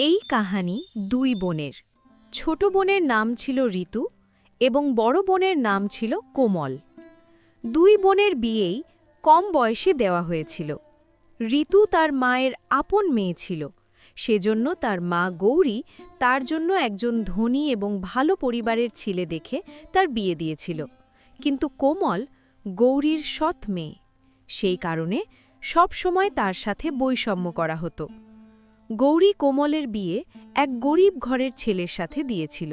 এই কাহানি দুই বোনের। ছোট বোনের নাম ছিল ঋতু এবং বড় বোনের নাম ছিল কোমল। দুই বোনের বিয়েই কম বয়সে দেওয়া হয়েছিল। ঋতু তার মায়ের আপন মেয়ে ছিল, সেজন্য তার মা গৌরী তার জন্য একজন ধনী এবং ভালো পরিবারের ছেলে দেখে তার বিয়ে দিয়েছিল। কিন্তু কোমল গৌরীর সৎ মেয়ে, সেই কারণে সব সময় তার সাথে বৈষম্য করা হতো। গৌরী কোমলের বিয়ে এক গরিব ঘরের ছেলের সাথে দিয়েছিল।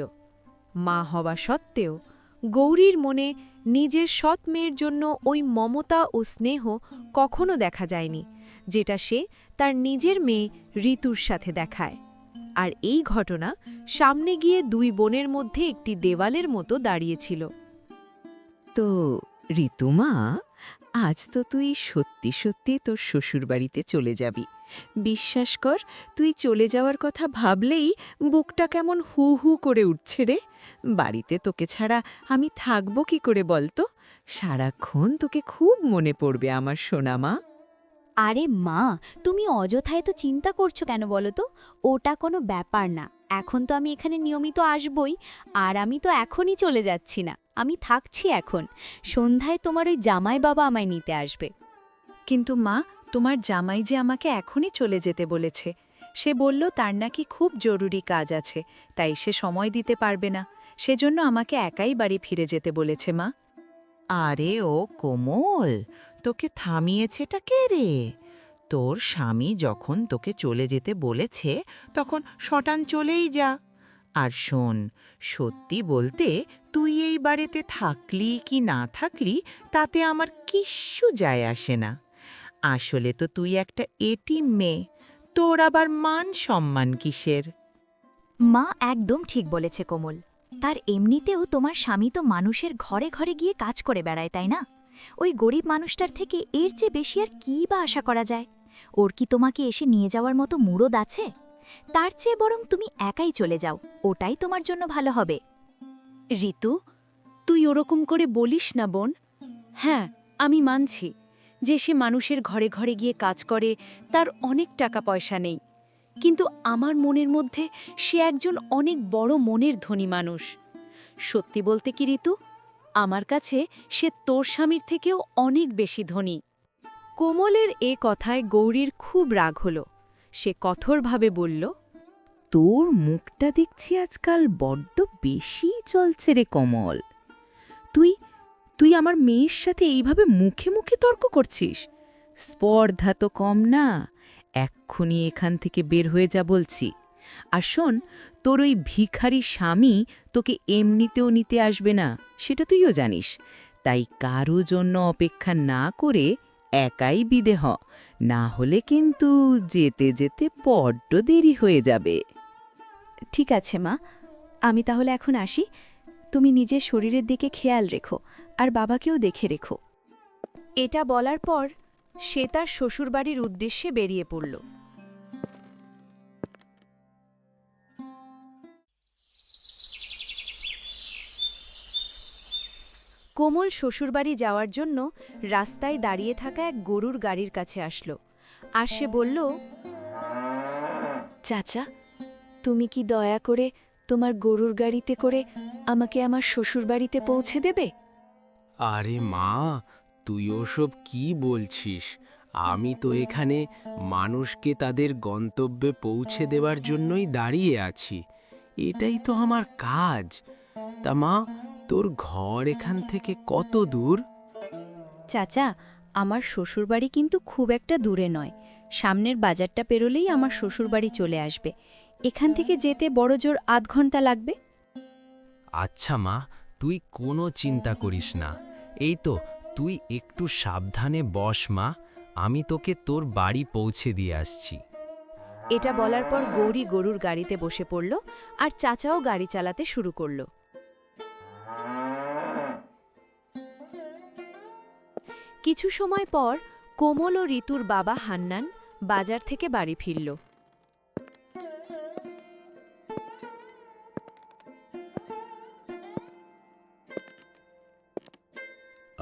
মা হওয়া সত্ত্বেও গৌরীর মনে নিজের সৎ মেয়ের জন্য ওই মমতা ও স্নেহ কখনো দেখা যায়নি, যেটা সে তার নিজের মেয়ে ঋতুর সাথে দেখায়। আর এই ঘটনা সামনে গিয়ে দুই বোনের মধ্যে একটি দেওয়ালের মতো দাঁড়িয়েছিল। তো ঋতুমা, আজ তো তুই সত্যি সত্যি তোর শ্বশুরবাড়িতে চলে যাবি। বিশ্বাস কর, তুই চলে যাওয়ার কথা ভাবলেই বুকটা কেমন হু হু করে উঠছে রে। বাড়িতে তোকে ছাড়া আমি থাকবো কি করে বলতো? সারাক্ষণ তোকে খুব মনে পড়বে আমার সোনা মা। আরে মা, তুমি অযথায় তো চিন্তা করছো কেন বলো তো? ওটা কোনো ব্যাপার না। এখন তো আমি এখানে নিয়মিত আসবই, আর আমি তো এখনই চলে যাচ্ছি না, আমি থাকছি এখন। সন্ধ্যায় তোমার ওই জামাই বাবা আমায় নিতে আসবে। কিন্তু মা, তোমার জামাই যে আমাকে এখনই চলে যেতে বলেছে। সে বলল তার নাকি খুব জরুরি কাজ আছে, তাই সে সময় দিতে পারবে না। সেজন্য আমাকে একাই বাড়ি ফিরে যেতে বলেছে মা। আরে ও কোমল, তোকে থামিয়েছেটা কে রে? তোর স্বামী যখন তোকে চলে যেতে বলেছে তখন শটান চলেই যা। আর শোন, সত্যি বলতে তুই এই বাড়িতে থাকলি কি না থাকলি তাতে আমার কিচ্ছু যায় আসে না। আসলে তো তুই একটা এটিম মেয়ে, তোর আবার মান সম্মান কিসের? মা একদম ঠিক বলেছে কোমল। তার এমনিতেও তোমার স্বামী তো মানুষের ঘরে ঘরে গিয়ে কাজ করে বেড়ায়, তাই না? ওই গরিব মানুষটার থেকে এর চেয়ে বেশি আর কী বা আশা করা যায়? ওর কি তোমাকে এসে নিয়ে যাওয়ার মতো মুরদ আছে? তার চেয়ে বরং তুমি একাই চলে যাও, ওটাই তোমার জন্য ভালো হবে। ঋতু, তুই ওরকম করে বলিস না বোন। হ্যাঁ, আমি মানছি যে সে মানুষের ঘরে ঘরে গিয়ে কাজ করে, তার অনেক টাকা পয়সা নেই। কিন্তু আমার মনের মধ্যে সে একজন অনেক বড় মনের ধনী মানুষ। সত্যি বলতে কি ঋতু, আমার কাছে সে তোর স্বামীর থেকেও অনেক বেশি ধনী। কোমলের এ কথায় গৌরীর খুব রাগ হল। সে কঠোরভাবে বলল, তোর মুখটা দেখছি আজকাল বড্ড বেশি চলছে রে কমল। তুই তুই আমার মেয়ের সাথে এইভাবে মুখে মুখে তর্ক করছিস? স্পর্ধা তো কম না। এক্ষুনি এখান থেকে বের হয়ে যা বলছি। আর শোন, তোর ওই ভিখারি স্বামী তোকে এমনিতেও নিতে আসবে না, সেটা তুইও জানিস। তাই কারো জন্য অপেক্ষা না করে একাই বিদে হ, না হলে কিন্তু যেতে যেতে বড্ড দেরি হয়ে যাবে। ঠিক আছে মা, আমি তাহলে এখন আসি। তুমি নিজের শরীরের দিকে খেয়াল রেখো, আর বাবাকেও দেখে রেখো। এটা বলার পর সে তার শ্বশুরবাড়ির উদ্দেশ্যে বেরিয়ে পড়ল। কোমল শ্বশুরবাড়ি যাওয়ার জন্য রাস্তায় দাঁড়িয়ে থাকা এক গরুর গাড়ির কাছে আসলো। আর সে বলল, চাচা, তুমি কি দয়া করে তোমার গরুর গাড়িতে করে আমাকে আমার শ্বশুরবাড়িতে পৌঁছে দেবে? আরে মা, তুই ওসব কি বলছিস? আমি তো এখানে মানুষকে তাদের গন্তব্যে পৌঁছে দেওয়ার জন্যই দাঁড়িয়ে আছি। এটাই তো আমার কাজ। তা মা, তোর ঘর এখান থেকে কত দূর? চাচা, আমার শ্বশুরবাড়ি কিন্তু খুব একটা দূরে নয়। সামনের বাজারটা পেরোলেই আমার শ্বশুরবাড়ি চলে আসবে। এখান থেকে যেতে বড়জোর আধ ঘন্টা লাগবে। আচ্ছা মা, তুই কোনো চিন্তা করিস না। এই তো, তুই একটু সাবধানে বস মা, আমি তোকে তোর বাড়ি পৌঁছে দিয়ে আসছি। এটা বলার পর গৌরী গরুর গাড়িতে বসে পড়ল আর চাচাও গাড়ি চালাতে শুরু করল। কিছু সময় পর কোমল ও ঋতুর বাবা হান্নান বাজার থেকে বাড়ি ফিরল।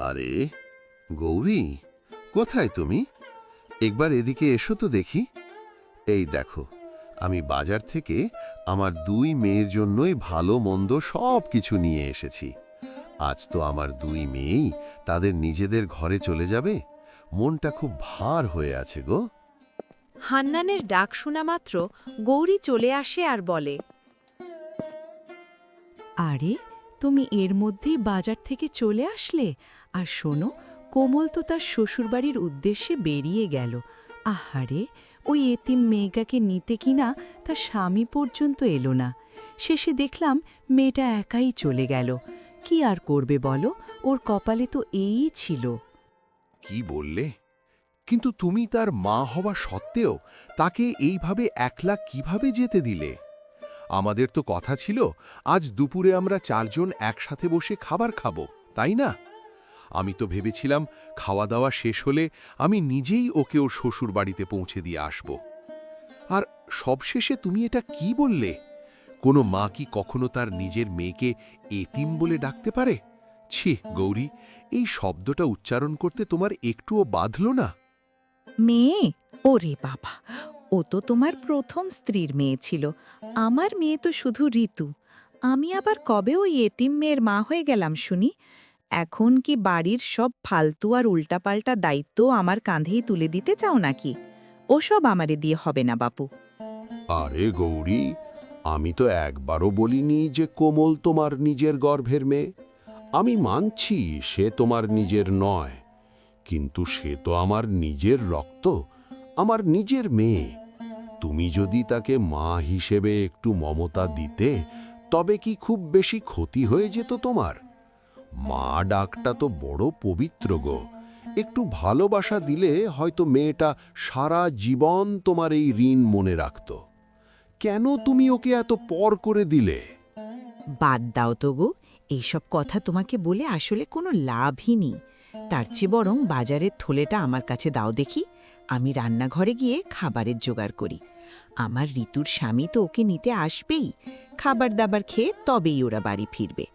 আরে গৌরী, কোথায় তুমি? একবার এদিকে এসো তো দেখি। এই দেখো, আমি বাজার থেকে আমার 2 মেয়ের জন্যই ভালো মন্দ সব কিছু নিয়ে এসেছি। আজ তো আমার 2 মেয়েই তাদের নিজেদের ঘরে চলে যাবে। মনটা খুব ভার হয়ে আছে গো। হান্নানের ডাক শোনা মাত্র গৌরী চলে আসে আর বলে, আরে তুমি এর মধ্যেই বাজার থেকে চলে আসলে। আর শোনো, কোমল তো তার শ্বশুরবাড়ির উদ্দেশ্যে বেরিয়ে গেল। আহারে, ওই এতিম মেয়েটাকে নিতে কিনা তার স্বামী পর্যন্ত এলো না। শেষে দেখলাম মেয়েটা একাই চলে গেল। কি আর করবে বলো, ওর কপালে তো এই ছিল। কি বললে? কিন্তু তুমি তার মা হওয়া সত্ত্বেও তাকে এইভাবে একলা কিভাবে যেতে দিলে? আমাদের তো কথা ছিল আজ দুপুরে আমরা 4 জন একসাথে বসে খাবার খাবো, তাই না? আমি তো ভেবেছিলাম খাওয়া দাওয়া শেষ হলে আমি নিজেই ওকে ওর শ্বশুর বাড়িতে পৌঁছে দিয়ে আসব। আর সবশেষে তুমি এটা কি বললে? কোনো মা কি কখনো তার নিজের মেয়েকে এতিম বলে ডাকতে পারে? ছি গৌরী, এই শব্দটা উচ্চারণ করতে তোমার একটুও বাধল না? মেয়ে? ওরে বাবা, ও তো তোমার প্রথম স্ত্রীর মেয়ে ছিল। আমার মেয়ে তো শুধু ঋতু। আমি আবার কবে ওই এতিম মেয়ের মা হয়ে গেলাম শুনি? এখন কি বাড়ির সব ফালতু আর উল্টাপাল্টা দায়িত্ব আমার কাঁধেই তুলে দিতে চাও নাকি? ওসব আমারে দিয়ে হবে না বাপু। আরে গৌরী, আমি তো একবারও বলিনি যে কোমল তোমার নিজের গর্ভের মেয়ে। আমি মানছি সে তোমার নিজের নয়, কিন্তু সে তো আমার নিজের রক্ত, আমার নিজের মেয়ে। তুমি যদি তাকে মা হিসেবে একটু মমতা দিতে, তবে কি খুব বেশি ক্ষতি হয়ে যেত তোমার? মা ডাকটা তো বড় পবিত্র গো। একটু ভালোবাসা দিলে হয়তো মেয়েটা সারা জীবন তোমার এই ঋণ মনে রাখত। কেন তুমি ওকে এত পর করে দিলে? বাদ দাও তো গো, এইসব কথা তোমাকে বলে আসলে কোনো লাভই নেই। তার চেয়ে বরং বাজারের থলেটা আমার কাছে দাও দেখি। আমি রান্নাঘরে গিয়ে খাবারের জোগাড় করি। আমার ঋতুর স্বামী তো ওকে নিতে আসবেই। খাবার দাবার খেয়ে তবেই ওরা বাড়ি ফিরবে।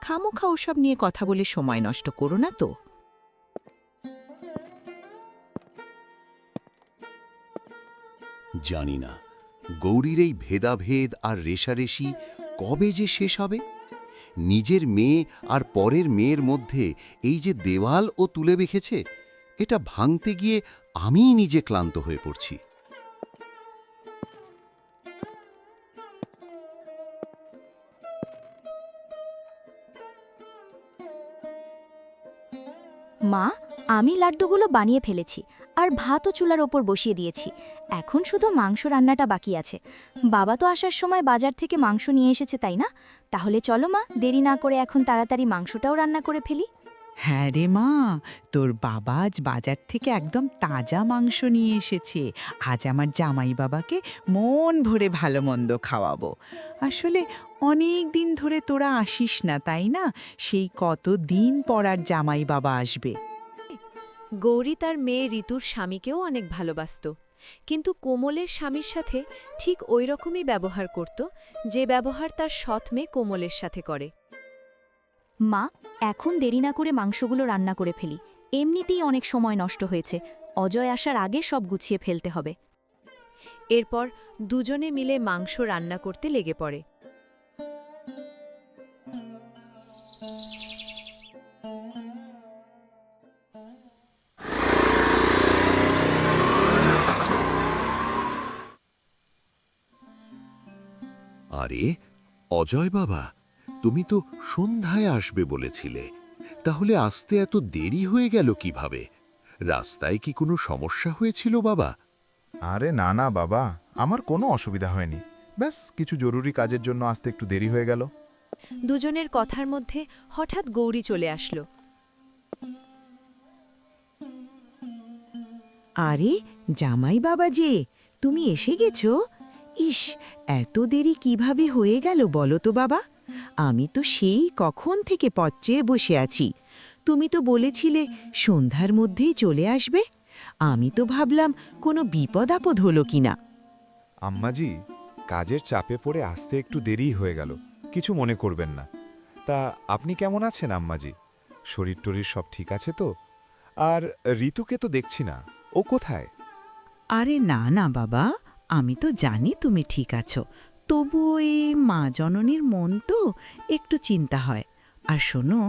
খামোখা ওসব নিয়ে কথা বলে সময় নষ্ট করো না তো। জানি না গৌরীর এই ভেদাভেদ আর রেষারেশি কবে যে শেষ হবে। নিজের মেয়ে আর পরের মেয়ের মধ্যে এই যে দেওয়াল ও তুলে রেখেছে, এটা ভাঙতে গিয়ে আমিই নিজে ক্লান্ত হয়ে পড়ছি। মা, আমি লাড্ডুগুলো বানিয়ে ফেলেছি আর ভাতও চুলার ওপর বসিয়ে দিয়েছি। এখন শুধু মাংস রান্নাটা বাকি আছে। বাবা তো আসার সময় বাজার থেকে মাংস নিয়ে এসেছে, তাই না? তাহলে চলো মা, দেরি না করে এখন তাড়াতাড়ি মাংসটাও রান্না করে ফেলি। হ্যাঁ রে মা, তোর বাবা আজ বাজার থেকে একদম তাজা মাংস নিয়ে এসেছে। আজ আমার জামাই বাবাকে মন ভরে ভালো মন্দ খাওয়াবো। আসলে অনেক দিন ধরে তোরা আসিস না, তাই না? সেই কতদিন পর আর জামাই বাবা আসবে। গৌরী তার মেয়ে ঋতুর স্বামীকেও অনেক ভালোবাসত, কিন্তু কোমলের স্বামীর সাথে ঠিক ওই রকমই ব্যবহার করত যে ব্যবহার তার সৎ মেয়ে কোমলের সাথে করে। মা, এখন দেরি না করে মাংসগুলো রান্না করে ফেলি। এমনিতেই অনেক সময় নষ্ট হয়েছে। অজয় আসার আগে সব গুছিয়ে ফেলতে হবে। এরপর দুজনে মিলে মাংস রান্না করতে লেগে পড়ে। আরে অজয় বাবা, তুমি তো সন্ধ্যায় আসবে বলেছিলে, তাহলে আসতে এত দেরি হয়ে গেল কিভাবে? রাস্তায় কি কোনো সমস্যা হয়েছিল বাবা? আরে না না বাবা, আমার কোনো অসুবিধা হয়নি। ব্যাস কিছু জরুরি কাজের জন্য আসতে একটু দেরি হয়ে গেল। দুজনের কথার মধ্যে হঠাৎ গৌরী চলে আসলো। আরে জামাই বাবা যে, তুমি এসে গেছো? ইস, এত দেরি কিভাবে হয়ে গেল বলো তো বাবা? আমি তো সেই কখন থেকে পথ চেয়ে বসে আছি। তুমি তো বলেছিলে সন্ধ্যার মধ্যেই চলে আসবে। আমি তো ভাবলাম কোনো বিপদ আপদ হলো কিনা। আম্মাজি, কাজের চাপে পড়ে আসতে একটু দেরি হয়ে গেল, কিছু মনে করবেন না। তা আপনি কেমন আছেন আম্মাজি? শরীর টরীর সব ঠিক আছে তো? আর ঋতুকে তো দেখছি না, ও কোথায়? আরে না না বাবা, আমি তো জানি তুমি ঠিক আছো, তবু ওই মা জননীর মন তো একটু চিন্তা হয়। আর শোনো,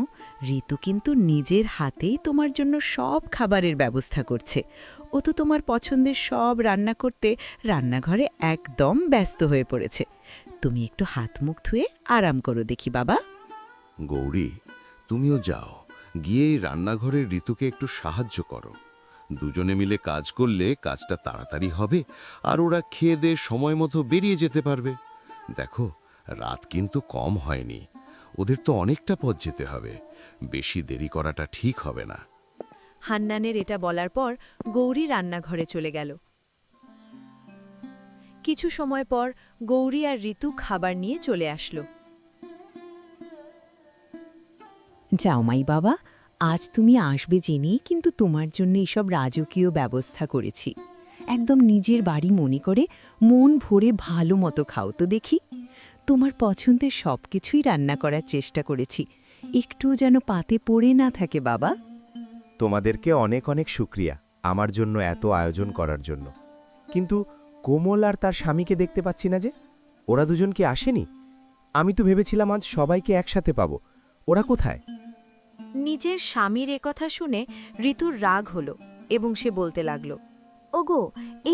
ঋতু কিন্তু নিজের হাতেই তোমার জন্য সব খাবারের ব্যবস্থা করছে। ও তো তোমার পছন্দের সব রান্না করতে রান্নাঘরে একদম ব্যস্ত হয়ে পড়েছে। তুমি একটু হাত মুখ ধুয়ে আরাম করো দেখি বাবা। গৌরী, তুমিও যাও, গিয়ে এই রান্নাঘরের ঋতুকে একটু সাহায্য করো। দুজনে মিলে কাজ করলে কাজটা তাড়াতাড়ি হবে, আর ওরা খেয়ে দিয়ে সময় মতো বেরিয়ে যেতে পারবে। দেখো, রাত কিন্তু কম হয়নি, ওদের তো অনেকটা পথ যেতে হবে, বেশি দেরি করাটা ঠিক হবে না। হান্নানের এটা বলার পর গৌরী রান্নাঘরে চলে গেল। কিছু সময় পর গৌরী আর ঋতু খাবার নিয়ে চলে আসলো। জামাই বাবা, আজ তুমি আসবে জেনেই কিন্তু তোমার জন্য এইসব রাজকীয় ব্যবস্থা করেছি। একদম নিজের বাড়ি মনে করে মন ভরে ভালো মতো খাও তো দেখি। তোমার পছন্দের সব কিছুই রান্না করার চেষ্টা করেছি, একটুও যেন পাতে পড়ে না থাকে বাবা। তোমাদেরকে অনেক অনেক শুক্রিয়া আমার জন্য এত আয়োজন করার জন্য। কিন্তু কোমল আর তার স্বামীকে দেখতে পাচ্ছি না যে, ওরা দুজন কি আসেনি? আমি তো ভেবেছিলাম আজ সবাইকে একসাথে পাবো। ওরা কোথায়? নিজের স্বামীর একথা শুনে ঋতুর রাগ হলো এবং সে বলতে লাগল, ওগো,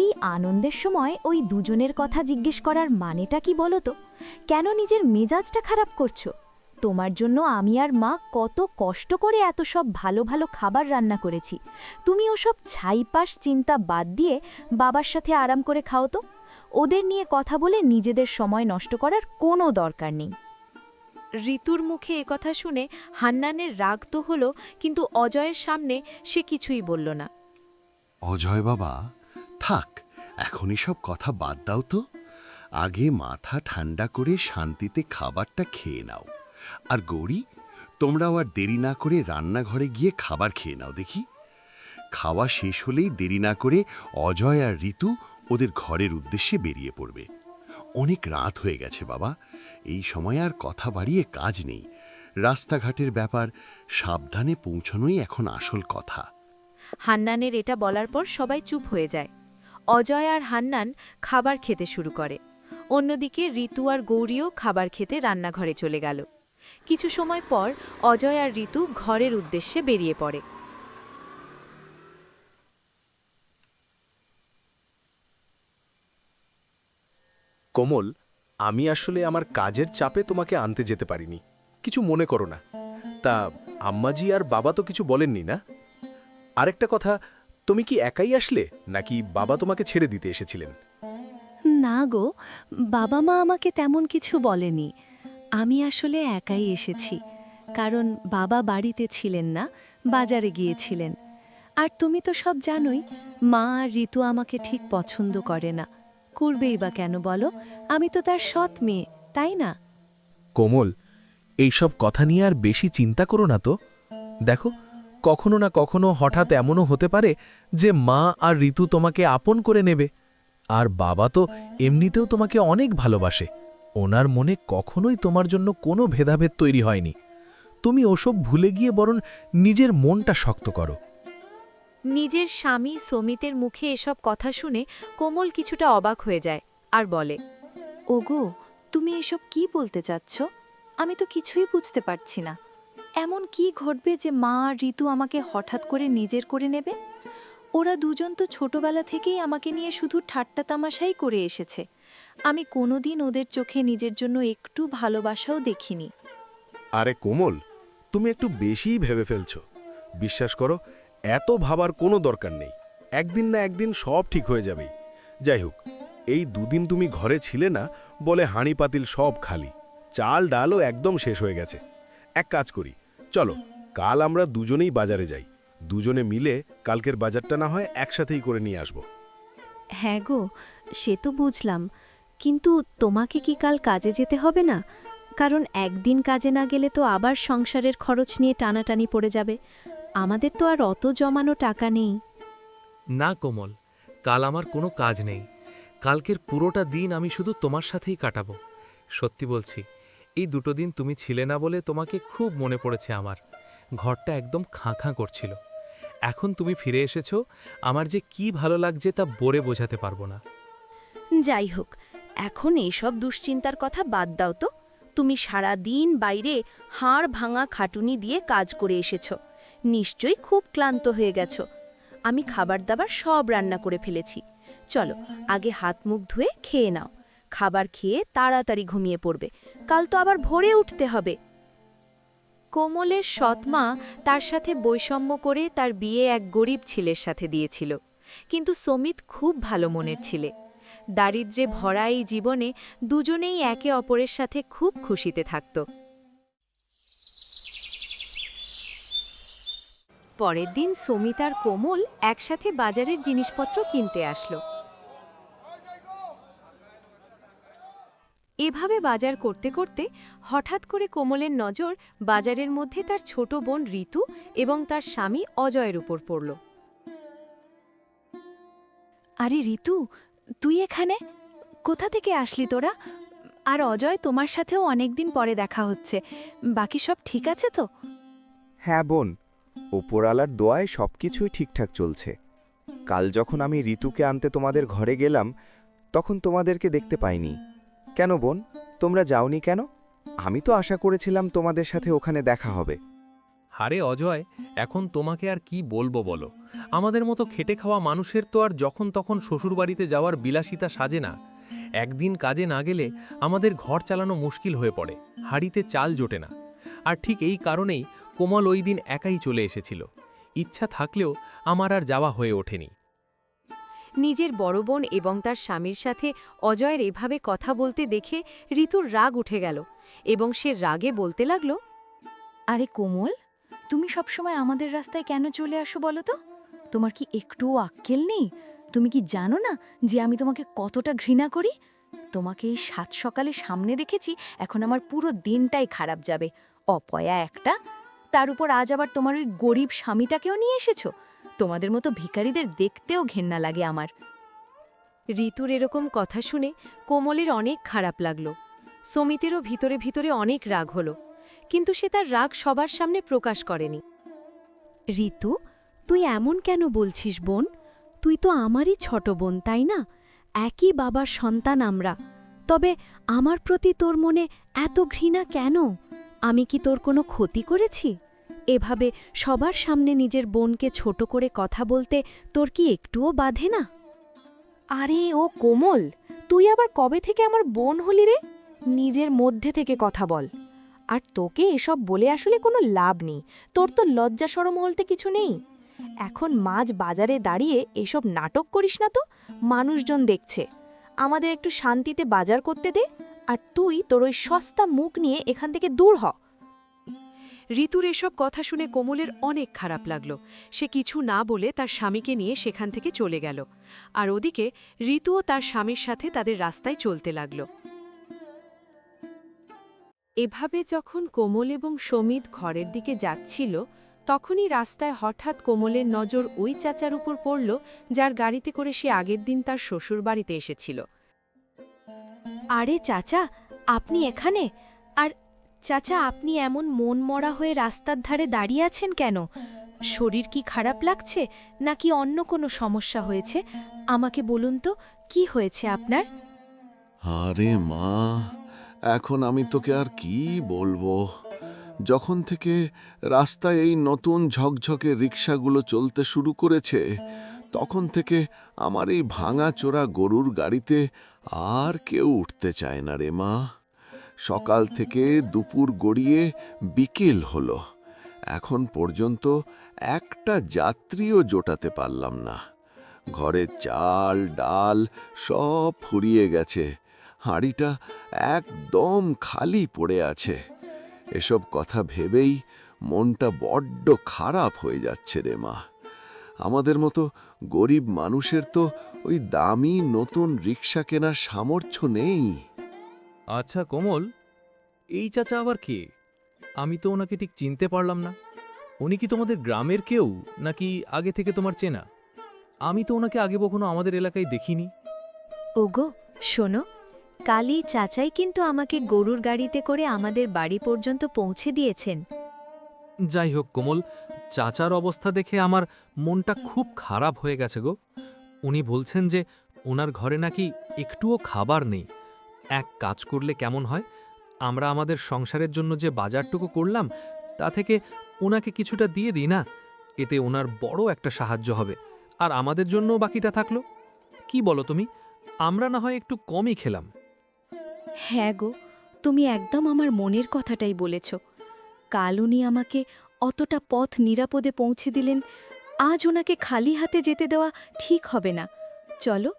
এই আনন্দের সময় ওই দুজনের কথা জিজ্ঞেস করার মানেটা কি বলো তো? কেন নিজের মেজাজটা খারাপ করছো? তোমার জন্য আমি আর মা কত কষ্ট করে এত সব ভালো ভালো খাবার রান্না করেছি। তুমি ওসব ছাইপাশ চিন্তা বাদ দিয়ে বাবার সাথে আরাম করে খাও তো। ওদের নিয়ে কথা বলে নিজেদের সময় নষ্ট করার কোনো দরকার নেই। ঋতুর মুখে একথা শুনে হান্নানের রাগ তো হলো, কিন্তু অজয়ের সামনে সে কিছুই বলল না। অজয় বাবা, থাক, এখন এসব কথা বাদ দাও তো। আগে মাথা ঠান্ডা করে শান্তিতে খাবারটা খেয়ে নাও। আর গৌরী, তোমরাও আর দেরি না করে রান্নাঘরে গিয়ে খাবার খেয়ে নাও দেখি। খাওয়া শেষ হলেই দেরি না করে অজয় আর ঋতু ওদের ঘরের উদ্দেশ্যে বেরিয়ে পড়বে। অনেক রাত হয়ে গেছে বাবা, এই সময় আর কথা বাড়িয়ে কাজ নেই। রাস্তাঘাটের ব্যাপার, সাবধানে পৌঁছানোই এখন আসল কথা। হান্নানের এটা বলার পর সবাই চুপ হয়ে যায়। অজয় আর হান্নান খাবার খেতে শুরু করে। অন্যদিকে ঋতু আর গৌরীও খাবার খেতে রান্নাঘরে চলে গেল। কিছু সময় পর অজয় আর ঋতু ঘরের উদ্দেশ্যে বেরিয়ে পড়ে। কোমল, আমি আসলে আমার কাজের চাপে তোমাকে আনতে যেতে পারিনি, কিছু মনে করো না। তা আম্মাজি আর বাবা তো কিছু বলেননি না? আরেকটা কথা, তুমি কি একাই আসলে নাকি বাবা তোমাকে ছেড়ে দিতে এসেছিলেন? না গো, বাবা মা আমাকে তেমন কিছু বলেনি। আমি আসলে একাই এসেছি, কারণ বাবা বাড়িতে ছিলেন না, বাজারে গিয়েছিলেন। আর তুমি তো সব জানোই, মা আর ঋতু আমাকে ঠিক পছন্দ করে না। করবেই বা কেন বলো? আমি তো তার সৎ মেয়ে, তাই না? কোমল, এইসব কথা নিয়ে আর বেশি চিন্তা করো না তো। দেখো, কখনো না কখনো হঠাৎ এমনও হতে পারে যে মা আর ঋতু তোমাকে আপন করে নেবে। আর বাবা তো এমনিতেও তোমাকে অনেক ভালোবাসে, ওনার মনে কখনোই তোমার জন্য কোনো ভেদাভেদ তৈরি হয়নি। তুমি ওসব ভুলে গিয়ে বরং নিজের মনটা শক্ত করো। নিজের স্বামী সমিতের মুখে এসব কথা শুনে কোমল কিছুটা অবাক হয়ে যায় আর বলে, ওগো, তুমি এসব কি বলতে চাচ্ছ? আমি তো কিছুই বুঝতে পারছি না। এমন কি ঘটবে যে মা আর ঋতু আমাকে হঠাৎ করে নিজের করে নেবে? ওরা দুজন তো ছোটবেলা থেকেই আমাকে নিয়ে শুধু ঠাট্টা তামাশাই করে এসেছে। আমি কোনোদিন ওদের চোখে নিজের জন্য একটু ভালোবাসাও দেখিনি। আরে কোমল, তুমি একটু বেশিই ভেবে ফেলছো। বিশ্বাস করো, এত ভাবার কোনো দরকার নেই। একদিন না একদিন সব ঠিক হয়ে যাবেই। যাই হোক, এই দুদিন তুমি ঘরে ছিলে না বলে হাঁড়ি পাতিল সব খালি, চাল ডালও একদম শেষ হয়ে গেছে। এক কাজ করি, চলো কাল আমরা দুজনেই বাজারে যাই। দুজনে মিলে কালকের বাজারটা না হয় একসাথেই করে নিয়ে আসব। হ্যাঁ গো, সে তো বুঝলাম, কিন্তু তোমাকে কি কাল কাজে যেতে হবে না? কারণ একদিন কাজে না গেলে তো আবার সংসারের খরচ নিয়ে টানাটানি পড়ে যাবে। আমাদের তো আর অত জমানো টাকা নেই। না কোমল, কাল আমার কোনো কাজ নেই। কালকের পুরোটা দিন আমি শুধু তোমার সাথেই কাটাবো। সত্যি বলছি, এই দুটো দিন তুমি ছিলে না বলে তোমাকে খুব মনে পড়েছে আমার। ঘরটা একদম খাঁ খাঁ করছিল। এখন তুমি ফিরে এসেছো, আমার যে কি ভালো লাগছে তা বলে বোঝাতে পারবো না। যাই হোক, এখন এসব দুশ্চিন্তার কথা বাদ দাও তো। তুমি সারা দিন বাইরে হাড় ভাঙা খাটুনি দিয়ে কাজ করে এসেছ, নিশ্চয়ই খুব ক্লান্ত হয়ে গেছ। আমি খাবার দাবার সব রান্না করে ফেলেছি। চলো আগে হাত মুখ ধুয়ে খেয়ে নাও। খাবার খেয়ে তাড়াতাড়ি ঘুমিয়ে পড়বে, কাল তো আবার ভোরে উঠতে হবে। কোমলের সৎমা তার সাথে বৈষম্য করে তার বিয়ে এক গরিব ছেলের সাথে দিয়েছিল, কিন্তু সমিত খুব ভালো মনের ছিলে। দারিদ্র্যে ভরা এই জীবনে দুজনেই একে অপরের সাথে খুব খুশিতে থাকত। পরের দিন সমিত আর কোমল একসাথে বাজারের জিনিসপত্র কিনতে আসলো। এভাবে বাজার করতে করতে হঠাৎ করে কোমলের নজর বাজারের মধ্যে তার ছোট বোন ঋতু এবং তার স্বামী অজয়ের উপর পড়ল। আরে ঋতু, তুই এখানে? কোথা থেকে আসলি তোরা? আর অজয়, তোমার সাথেও অনেকদিন পরে দেখা হচ্ছে। বাকি সব ঠিক আছে তো? হ্যাঁ বোন, ওপরালার দোয়ায় সব কিছুই ঠিকঠাক চলছে। কাল যখন আমি ঋতুকে আনতে তোমাদের ঘরে গেলাম, তখন তোমাদেরকে দেখতে পাইনি। কেন বোন, তোমরা যাওনি কেন? আমি তো আশা করেছিলাম তোমাদের সাথে ওখানে দেখা হবে। হারে অজয়, এখন তোমাকে আর কি বলবো বলো। আমাদের মতো খেটে খাওয়া মানুষের তো আর যখন তখন শ্বশুরবাড়িতে যাওয়ার বিলাসিতা সাজে না। একদিন কাজে না গেলে আমাদের ঘর চালানো মুশকিল হয়ে পড়ে, হাঁড়িতে চাল জোটে না। আর ঠিক এই কারণেই কোমল ওই দিন একাই চলে এসেছিল। ইচ্ছা থাকলেও আমার আর যাওয়া হয়ে ওঠেনি। নিজের বড় বোন এবং তার স্বামীর সাথে অজয়ের এভাবে কথা বলতে দেখে ঋতুর রাগ উঠে গেল এবং সে রাগে বলতে লাগল, আরে কোমল, তুমি সবসময় আমাদের রাস্তায় কেন চলে আসো বলো তো? তোমার কি একটুও আক্কেল নেই? তুমি কি জানো না যে আমি তোমাকে কতটা ঘৃণা করি? তোমাকে এই সাত সকালে সামনে দেখেছি, এখন আমার পুরো দিনটাই খারাপ যাবে। অপয়া একটা! তার উপর আজ আবার তোমার ওই গরিব স্বামীটাকেও নিয়ে এসেছো। তোমাদের মতো ভিখারিদের দেখতেও ঘেন্না লাগে আমার। ঋতুর এরকম কথা শুনে কোমলের অনেক খারাপ লাগল। সমিতেরও ভিতরে ভিতরে অনেক রাগ হল, কিন্তু সে তার রাগ সবার সামনে প্রকাশ করেনি। ঋতু, তুই এমন কেন বলছিস বোন? তুই তো আমারই ছোট বোন, তাই না? একই বাবার সন্তান আমরা। তবে আমার প্রতি তোর মনে এত ঘৃণা কেন? আমি কি তোর কোনো ক্ষতি করেছি? এভাবে সবার সামনে নিজের বোনকে ছোট করে কথা বলতে তোর কি একটুও বাধে না? আরে ও কোমল, তুই আবার কবে থেকে আমার বোন হলি রে? নিজের মধ্যে থেকে কথা বল। আর তোকে এসব বলে আসলে কোনো লাভ নেই। তোর তো লজ্জা শরম বলতে কিছু নেই। এখন মাঝ বাজারে দাঁড়িয়ে এসব নাটক করিস না তো, মানুষজন দেখছে। আমাদের একটু শান্তিতে বাজার করতে দে, আর তুই তোর ওই সস্তা মুখ নিয়ে এখান থেকে দূর হ। ঋতুর এসব কথা শুনে কোমলের অনেক খারাপ লাগল। সে কিছু না বলে তার স্বামীকে নিয়ে সেখান থেকে চলে গেল। আর ওদিকে ঋতুও তার স্বামীর সাথে তাদের রাস্তায় চলতে লাগল। এভাবে যখন কোমল এবং সমিত ঘরের দিকে যাচ্ছিল, তখনই রাস্তায় হঠাৎ কোমলের নজর ওই চাচার উপর পড়ল, যার গাড়িতে করে সে আগের দিন তার শ্বশুর বাড়িতে এসেছিল। আরে চাচা, আপনি এখানে? আর চাচা, আপনি এমন মন মরা হয়ে রাস্তার ধারে দাঁড়িয়ে আছেন কেন? শরীর কি খারাপ লাগছে, নাকি অন্য কোনো সমস্যা হয়েছে? আমাকে বলুন তো, কি হয়েছে আপনার? আরে মা, এখন আমি তোকে আর কি বলবো। যখন থেকে রাস্তায় এই নতুন ঝকঝকে রিকশাগুলো চলতে শুরু করেছে, তখন থেকে আমার এই ভাঙা চোরা গরুর গাড়িতে আর কেউ উঠতে চায় না রে মা। সকাল থেকে দুপুর গড়িয়ে বিকেল হলো, এখন পর্যন্ত একটা যাত্রীও জোটাতে পারলাম না। ঘরের চাল ডাল সব ফুরিয়ে গেছে, হাঁড়িটা একদম খালি পড়ে আছে। এসব কথা ভেবেই মনটা বড্ড খারাপ হয়ে যাচ্ছে রে মা। আমাদের মতো গরিব মানুষের তো ওই দামি নতুন রিকশা কেনার সামর্থ্য নেই। আচ্ছা কোমল, এই চাচা আবার কে? আমি তো ওনাকে ঠিক চিনতে পারলাম না। উনি কি তোমাদের গ্রামের কেউ, নাকি আগে থেকে তোমার চেনা? আমি তো ওনাকে আগে কখনো আমাদের এলাকায় দেখিনি। ওগো শোনো, কালই চাচাই কিন্তু আমাকে গরুর গাড়িতে করে আমাদের বাড়ি পর্যন্ত পৌঁছে দিয়েছেন। যাই হোক কোমল, চাচার অবস্থা দেখে আমার মনটা খুব খারাপ হয়ে গেছে গো। উনি বলছেন যে ওনার ঘরে নাকি একটুও খাবার নেই। এক কাজ করলে কেমন হয়, আমরা আমাদের সংসারের জন্য যে বাজারটুকু করলাম তা থেকে ওনাকে কিছুটা দিয়ে দিই না, এতে ওনার বড় একটা সাহায্য হবে, আর আমাদের জন্যও বাকিটা থাকলো। কি বলো তুমি? আমরা না হয় একটু কমই খেলাম। হ্যাঁ গো, তুমি একদম আমার মনের কথাটাই বলেছ। কাল উনি আমাকে অতটা পথ নিরাপদে পৌঁছে দিলেন, আজ ওনাকে খালি হাতে যেতে দেওয়া ঠিক হবে না। চলো,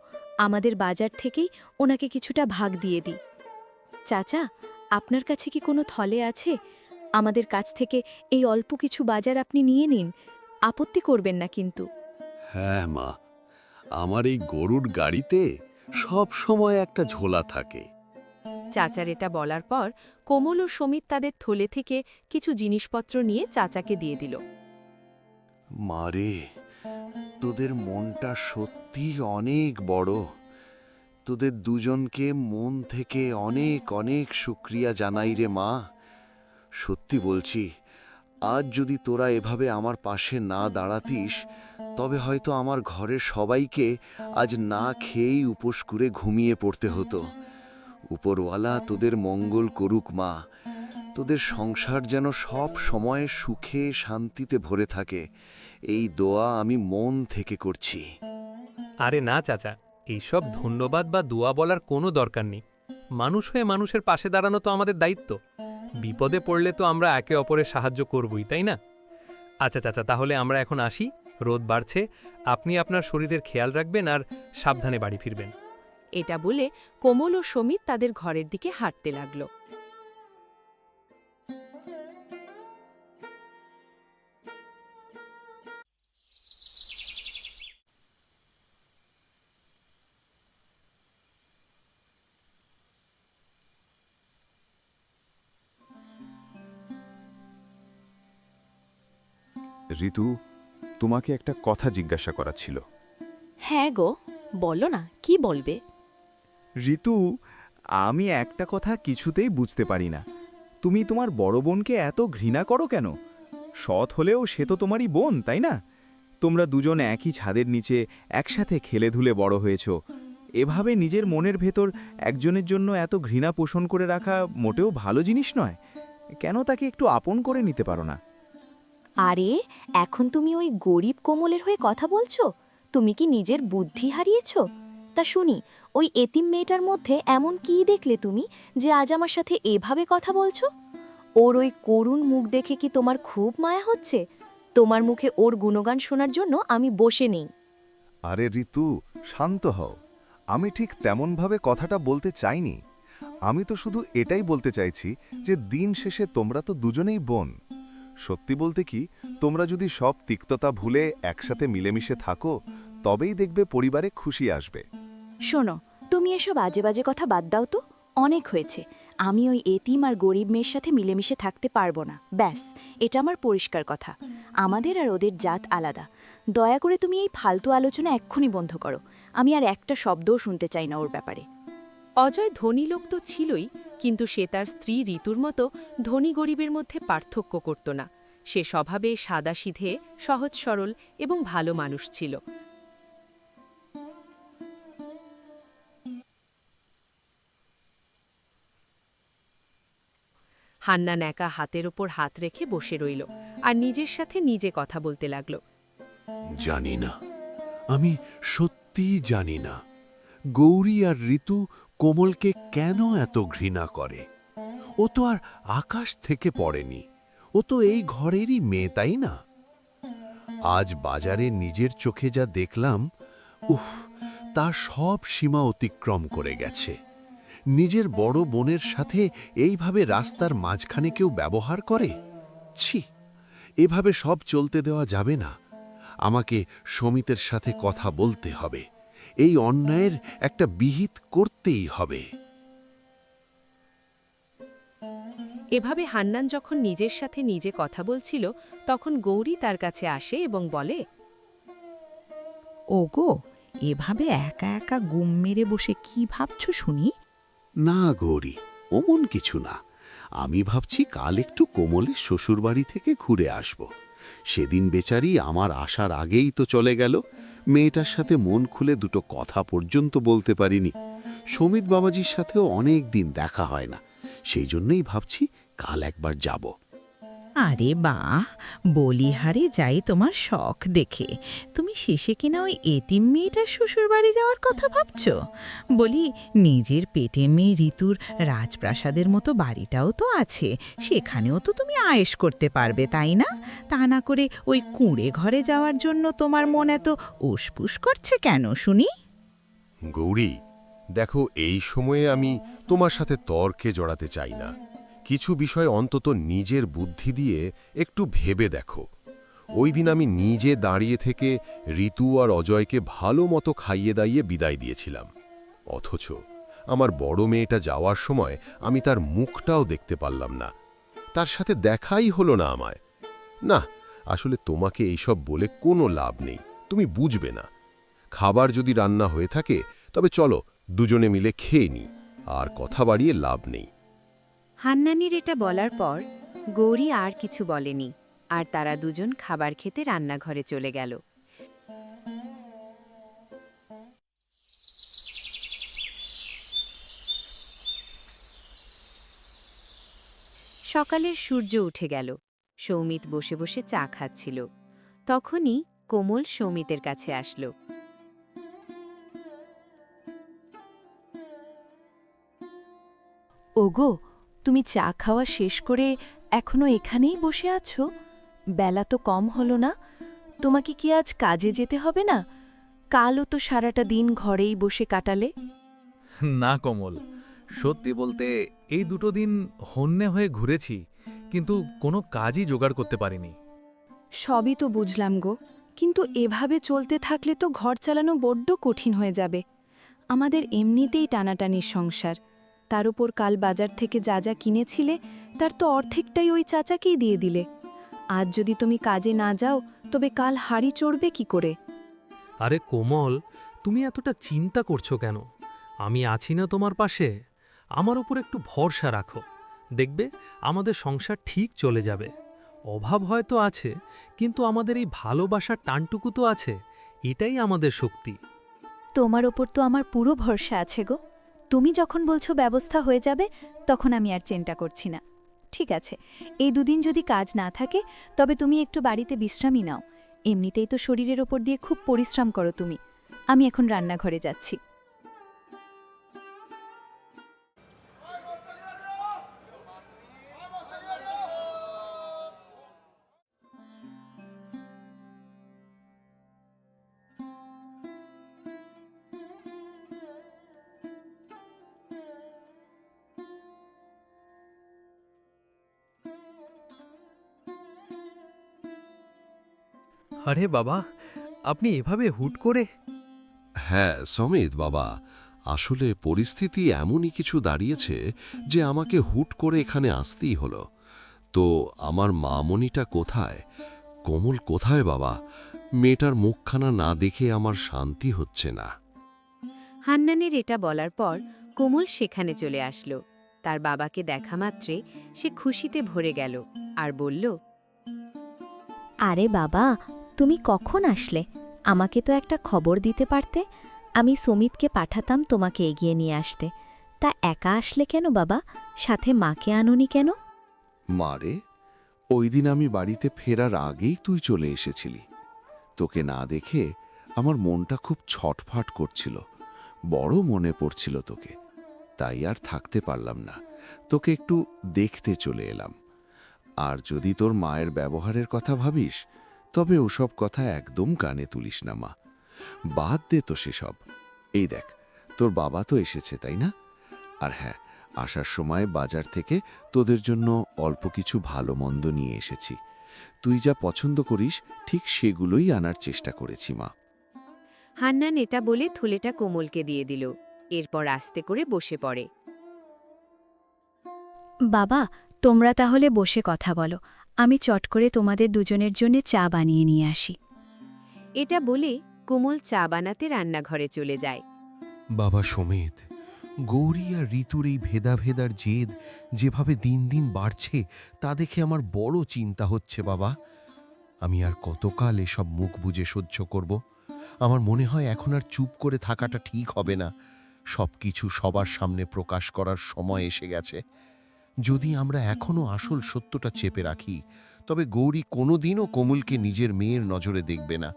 আমাদের বাজার থেকেই ওনাকে কিছুটা ভাগ দিয়ে দিই। চাচা, আপনার কাছে কি কোনো থলে আছে? আমাদের কাছ থেকে এই অল্প কিছু বাজার আপনি নিয়ে নিন, আপত্তি করবেন না কিন্তু। হ্যাঁ মা, আমার এই গরুর গাড়িতে সব সময় একটা ঝোলা থাকে। চাচার এটা বলার পর কোমল ও সমিত তাদের থলে থেকে কিছু জিনিসপত্র নিয়ে চাচাকে দিয়ে দিল। মারে, তোদের মনটা সত্যি অনেক বড়। তোদের দুজনকে মন থেকে অনেক অনেক শুকরিয়া জানাই রে মা। সত্যি বলছি, আজ যদি তোরা এভাবে আমার পাশে না দাঁড়াতিস, তবে হয়তো আমার ঘরের সবাইকে আজ না খেয়েই উপোস করে ঘুমিয়ে পড়তে হতো। উপরওয়ালা তোদের মঙ্গল করুক মা। তোদের সংসার যেন সব সময় সুখে শান্তিতে ভরে থাকে, এই দোয়া আমি মন থেকে করছি। আরে না চাচা, এইসব ধন্যবাদ বা দোয়া বলার কোনো দরকার নেই। মানুষ হয়ে মানুষের পাশে দাঁড়ানো তো আমাদের দায়িত্ব। বিপদে পড়লে তো আমরা একে অপরের সাহায্য করবই, তাই না? আচ্ছা চাচা, তাহলে আমরা এখন আসি। রোদ বাড়ছে, আপনি আপনার শরীরের খেয়াল রাখবেন আর সাবধানে বাড়ি ফিরবেন। এটা বলে কোমল ও সমিত তাদের ঘরের দিকে হাঁটতে লাগল। ঋতু, তোমাকে একটা কথা জিজ্ঞাসা করা ছিল। হ্যাঁ গো, বলো না, কি বলবে? ঋতু, আমি একটা কথা কিছুতেই বুঝতে পারি না। তুমি তোমার বড় বোনকে এত ঘৃণা করো কেন? সৎ হলেও সে তো তোমারই বোন, তাই না? তোমরা দুজন একই ছাদের নিচে একসাথে খেলে ধুলে বড় হয়েছ। এভাবে নিজের মনের ভেতর একজনের জন্য এত ঘৃণা পোষণ করে রাখা মোটেও ভালো জিনিস নয়। কেন তাকে একটু আপন করে নিতে পারো না? আরে, এখন তুমি ওই গরিব কোমলের হয়ে কথা বলছো? তুমি কি নিজের বুদ্ধি হারিয়েছ? তা শুনি, ওই এতিম মেয়েটার মধ্যে এমন কি দেখলে তুমি যে আজ আমার সাথে এভাবে কথা বলছো? ওর ওই করুণ মুখ দেখে কি তোমার খুব মায়া হচ্ছে? তোমার মুখে ওর গুণগান শোনার জন্য আমি বসে নেই। আরে ঋতু, শান্ত হও। আমি ঠিক তেমনভাবে কথাটা বলতে চাইনি। আমি তো শুধু এটাই বলতে চাইছি যে দিন শেষে তোমরা তো দুজনেই বোন। সত্যি বলতে কি, তোমরা যদি সব তিক্ততা ভুলে একসাথে মিলেমিশে থাকো, তবেই দেখবে পরিবারে খুশি আসবে। শোনো, তুমি এসব আজে বাজে কথা বাদ দাও তো। অনেক হয়েছে। আমি ওই এতিম আর গরিব মেয়ের সাথে মিলেমিশে থাকতে পারবো না, ব্যাস। এটা আমার পরিষ্কার কথা। আমাদের আর ওদের জাত আলাদা। দয়া করে তুমি এই ফালতু আলোচনা এক্ষুনি বন্ধ করো। আমি আর একটা শব্দও শুনতে চাই না ওর ব্যাপারে। অজয় ধনী লোক তো ছিলই, কিন্তু সে তার স্ত্রী ঋতুর মতো ধনী গরিবের মধ্যে পার্থক্য করত না। সে স্বভাবে সাদাসিধে, সহজ সরল এবং ভালো মানুষ ছিল। হান্নান একা হাতের ওপর হাত রেখে বসে রইল আর নিজের সাথে নিজে কথা বলতে লাগল। জানি না, আমি সত্যিই জানি না গৌরী আর ঋতু কোমলকে কেন এত ঘৃণা করে। ও তো আর আকাশ থেকে পড়েনি, ও তো এই ঘরেরই মেয়ে, তাই না? আজ বাজারে নিজের চোখে যা দেখলাম, উফ, তার সব সীমা অতিক্রম করে গেছে। নিজের বড় বোনের সাথে এইভাবে রাস্তার মাঝখানে কেউ ব্যবহার করে? ছি, এভাবে সব চলতে দেওয়া যাবে না। আমাকে সমিতের সাথে কথা বলতে হবে, এই অন্যায়ের একটা বিহিত করতেই হবে। এভাবে হান্নান যখন নিজের সাথে নিজে কথা বলছিল, তখন গৌরী তার কাছে আসে এবং বলে, ওগো, এভাবে একা একা গুম মেরে বসে কি ভাবছো শুনি? না গৌরী, অমন কিছু না। আমি ভাবছি কাল একটু কোমলের শ্বশুরবাড়ি থেকে ঘুরে আসব। সেদিন বেচারি আমার আসার আগেই তো চলে গেল। মেয়েটার সাথে মন খুলে দুটো কথা পর্যন্ত বলতে পারিনি। সমিত বাবাজির সাথেও অনেক দিন দেখা হয় না, সেই জন্যই ভাবছি কাল একবার যাব। আরে বাহ, বলিহারে যাই তোমার শখ দেখে। তুমি শেষে কিনা ওই এতিম মেয়েটার শ্বশুর বাড়ি যাওয়ার কথা ভাবছো? বলি, নিজের পেটে মেয়ে ঋতুর রাজপ্রাসাদের মতো বাড়িটাও তো আছে, সেখানেও তো তুমি আয়েশ করতে পারবে, তাই না? তা না করে ওই কুঁড়ে ঘরে যাওয়ার জন্য তোমার মন এত উসপুস করছে কেন শুনি? গৌরী, দেখো, এই সময়ে আমি তোমার সাথে তর্কে জড়াতে চাই না। কিছু বিষয় অন্তত নিজের বুদ্ধি দিয়ে একটু ভেবে দেখো। ওই দিন আমি নিজে দাঁড়িয়ে থেকে ঋতু আর অজয়কে ভালো মতো খাইয়ে দাইয়ে বিদায় দিয়েছিলাম, অথচ আমার বড় মেয়েটা যাওয়ার সময় আমি তার মুখটাও দেখতে পারলাম না, তার সাথে দেখাই হলো না আমায়। না, আসলে তোমাকে এইসব বলে কোনো লাভ নেই, তুমি বুঝবে না। খাবার যদি রান্না হয়ে থাকে তবে চলো দুজনে মিলে খেয়ে নিই, আর কথা বাড়িয়ে লাভ নেই। হান্নানির এটা বলার পর গৌরী আর কিছু বলেনি, আর তারা দুজন খাবার খেতে রান্নাঘরে চলে গেল। সকালের সূর্য উঠে গেল। সৌমিত বসে বসে চা খাচ্ছিল। তখনই কোমল সৌমিতের কাছে আসলো। ওগো, তুমি চা খাওয়া শেষ করে এখনো এখানেই বসে আছো? বেলা তো কম হলো না। তোমাকে কি আজ কাজে যেতে হবে না? কালও তো সারাটা দিন ঘরেই বসে কাটালে। না কমল, সত্যি বলতে এই দুটো দিন হন্যে হয়ে ঘুরেছি, কিন্তু কোনো কাজই জোগাড় করতে পারিনি। সবই তো বুঝলাম গো, কিন্তু এভাবে চলতে থাকলে তো ঘর চালানো বড্ড কঠিন হয়ে যাবে। আমাদের এমনিতেই টানাটানির সংসার, তার উপর কাল বাজার থেকে যা যা কিনেছিলে তার তো অর্ধেকটাই ওই চাচাকেই দিয়ে দিলে। আজ যদি তুমি কাজে না যাও তবে কাল হাড়ি চড়বে কি করে? আরে কোমল, তুমি এতটা চিন্তা করছো কেন? আমি আছি না তোমার পাশে? আমার উপর একটু ভরসা রাখো, দেখবে আমাদের সংসার ঠিক চলে যাবে। অভাব হয়তো আছে, কিন্তু আমাদের এই ভালোবাসার টানটুকু তো আছে, এটাই আমাদের শক্তি। তোমার ওপর তো আমার পুরো ভরসা আছে গো। তুমি যখন বলছো ব্যবস্থা হয়ে যাবে, তখন আমি আর চিন্তা করছি না। ঠিক আছে, এই দুদিন যদি কাজ না থাকে তবে তুমি একটু বাড়িতে বিশ্রামই নাও। এমনিতেই তো শরীরের ওপর দিয়ে খুব পরিশ্রম করো তুমি। আমি এখন রান্নাঘরে যাচ্ছি। আরে বাবা, আপনি এভাবে হুট করে? হ্যাঁ সমিত বাবা, আসলে পরিস্থিতি এমনই কিছু দাঁড়িয়েছে যে আমাকে হুট করে এখানে আসতেই হলো। তো আমার মামনিটা কোথায়? কোমল কোথায় বাবা? মেয়েটার মুখখানা না দেখে আমার শান্তি হচ্ছে না। হান্নানের এটা বলার পর কোমল সেখানে চলে আসলো। তার বাবাকে দেখা মাত্রে সে খুশিতে ভরে গেল আর বলল, আরে বাবা, তুমি কখন আসলে? আমাকে তো একটা খবর দিতে পারতে। আমি সুমিতকে পাঠাতাম তোমাকে এগিয়ে নিয়ে আসতে। তা একা আসলে কেন বাবা? সাথে মাকে আনোনি কেন? মারে, ওই দিন আমি বাড়িতে ফেরার আগেই তুই চলে এসেছিলি। তোকে না দেখে আমার মনটা খুব ছটফাট করছিল, বড় মনে পড়ছিল তোকে। তাই আর থাকতে পারলাম না, তোকে একটু দেখতে চলে এলাম। আর যদি তোর মায়ের ব্যবহারের কথা ভাবিস, তবে ওসব কথা একদম কানে তুলিস না মা। বাদ দে তো সেসব। এই দেখ, তোর বাবা তো এসেছে, তাই না? আর হ্যাঁ, আসার সময় বাজার থেকে তোদের জন্য অল্প কিছু ভালো মন্দ নিয়ে এসেছি। তুই যা পছন্দ করিস ঠিক সেগুলোই আনার চেষ্টা করেছি মা। হান্নান এটা বলে থলেটা কোমলকে দিয়ে দিল। এরপর আস্তে করে বসে পড়ে। বাবা, তোমরা তাহলে বসে কথা বলো। আমি চট করে তোমাদের দুজনের জন্য চা বানিয়ে নিয়ে আসি। এটা বলে কোমল চা বানাতে রান্নাঘরে চলে যায়। বাবা সমিত, গৌরী আর ঋতুর এই ভেদাভেদার জেদ যেভাবে দিন দিন বাড়ছে তা দেখে আমার বড় চিন্তা হচ্ছে বাবা। আমি আর কতকাল এসব মুখ বুজে সহ্য করব? আমার মনে হয় এখন আর চুপ করে থাকাটা ঠিক হবে না। সব কিছু সবার সামনে প্রকাশ করার সময় এসে গেছে। যদি আমরা এখনও আসল সত্যটা চেপে রাখি, তবে গৌরী কোনোদিনও কোমলকে নিজের মেয়ের নজরে দেখবে না।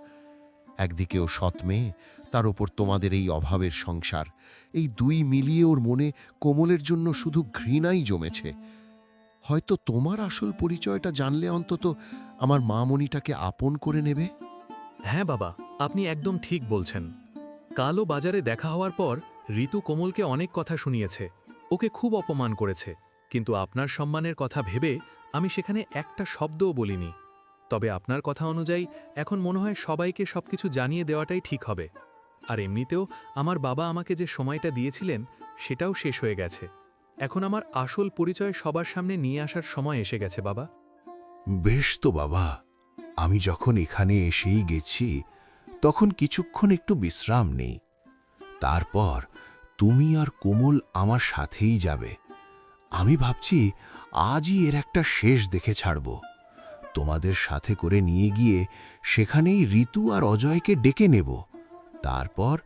একদিকে ও সৎ মেয়ে, তার ওপর তোমাদের এই অভাবের সংসার, এই দুই মিলিয়ে ওর মনে কোমলের জন্য শুধু ঘৃণাই জমেছে। হয়তো তোমার আসল পরিচয়টা জানলে অন্তত আমার মা মণিটাকে আপন করে নেবে। হ্যাঁ বাবা, আপনি একদম ঠিক বলছেন। কালও বাজারে দেখা হওয়ার পর ঋতু কোমলকে অনেক কথা শুনিয়েছে, ওকে খুব অপমান করেছে, কিন্তু আপনার সম্মানের কথা ভেবে আমি সেখানে একটা শব্দও বলিনি। তবে আপনার কথা অনুযায়ী এখন মনে হয় সবাইকে সবকিছু জানিয়ে দেওয়াটাই ঠিক হবে। আর এমনিতেও আমার বাবা আমাকে যে সময়টা দিয়েছিলেন সেটাও শেষ হয়ে গেছে। এখন আমার আসল পরিচয় সবার সামনে নিয়ে আসার সময় এসে গেছে বাবা। বেশ তো বাবা, আমি যখন এখানে এসেই গেছি তখন কিছুক্ষণ একটু বিশ্রাম নেই। তারপর তুমি আর কোমল আমার সাথেই যাবে। আমি ভাবছি আজই এর একটা শেষ দেখে ছাড়ব। তোমাদের সাথে করে নিয়ে গিয়ে সেখানেই ঋতু আর অজয়কে ডেকে নেব। তারপর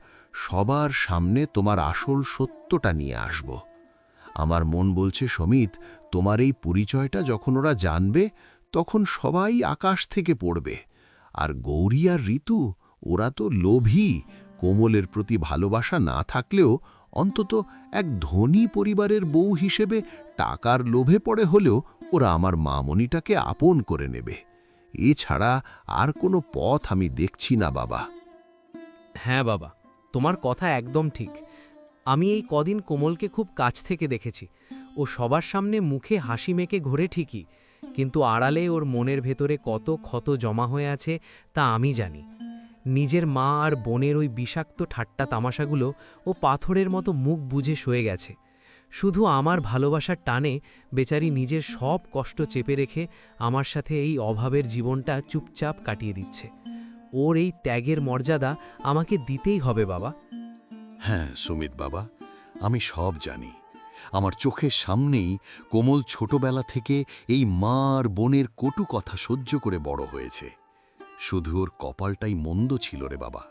সবার সামনে তোমার আসল সত্যটা নিয়ে আসব। আমার মন বলছে সমিত, তোমার এই পরিচয়টা যখন ওরা জানবে তখন সবাই আকাশ থেকে পড়বে। আর গৌরী আর ঋতু, ওরা তো লোভী। কোমলের প্রতি ভালোবাসা না থাকলেও অন্তত এক ধনী পরিবারের বউ হিসেবে টাকার লোভে পড়ে হলেও ওরা আমার মামনিটাকে আপন করে নেবে। এছাড়া আর কোনো পথ আমি দেখছি না বাবা। হ্যাঁ বাবা, তোমার কথা একদম ঠিক। আমি এই কদিন কোমলকে খুব কাছ থেকে দেখেছি। ও সবার সামনে মুখে হাসি মেখে ঘোরে ঠিকই, কিন্তু আড়ালে ওর মনের ভেতরে কত ক্ষত জমা হয়ে আছে তা আমি জানি। নিজের মা আর বোনের ওই বিষাক্ত ঠাট্টা তামাশাগুলো ও পাথরের মতো মুখ বুজে সয়ে গেছে। শুধু আমার ভালোবাসার টানে বেচারি নিজের সব কষ্ট চেপে রেখে আমার সাথে এই অভাবের জীবনটা চুপচাপ কাটিয়ে দিচ্ছে। ওর এই ত্যাগের মর্যাদা আমাকে দিতেই হবে বাবা। হ্যাঁ সুমিত বাবা, আমি সব জানি। আমার চোখের সামনেই কোমল ছোটবেলা থেকে এই মা আর বোনের কটু কথা সহ্য করে বড় হয়েছে। শুধু ওর কপালটাই মন্দ ছিল রে বাবা।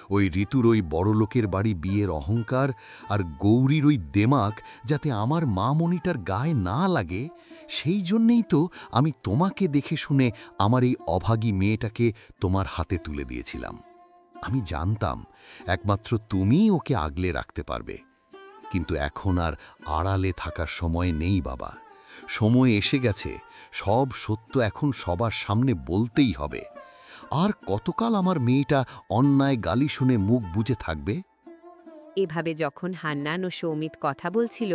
ওই ঋতুর ওই বড়লোকের বাড়ি বিয়ের অহংকার আর গৌরীর ওই দেমাক যাতে আমার মা মণিটার গায়ে না লাগে, সেই জন্যেই তো আমি তোমাকে দেখে শুনে আমার এই অভাগী মেয়েটাকে তোমার হাতে তুলে দিয়েছিলাম। আমি জানতাম একমাত্র তুমিই ওকে আগলে রাখতে পারবে। কিন্তু এখন আর আড়ালে থাকার সময় নেই বাবা। সময় এসে গেছে, সব সত্য এখন সবার সামনে বলতেই হবে। আর কতকাল আমার মেয়েটা অন্যায় গালি শুনে মুখ বুজে থাকবে? এভাবে যখন হান্নান ও সৌমিত কথা বলছিল,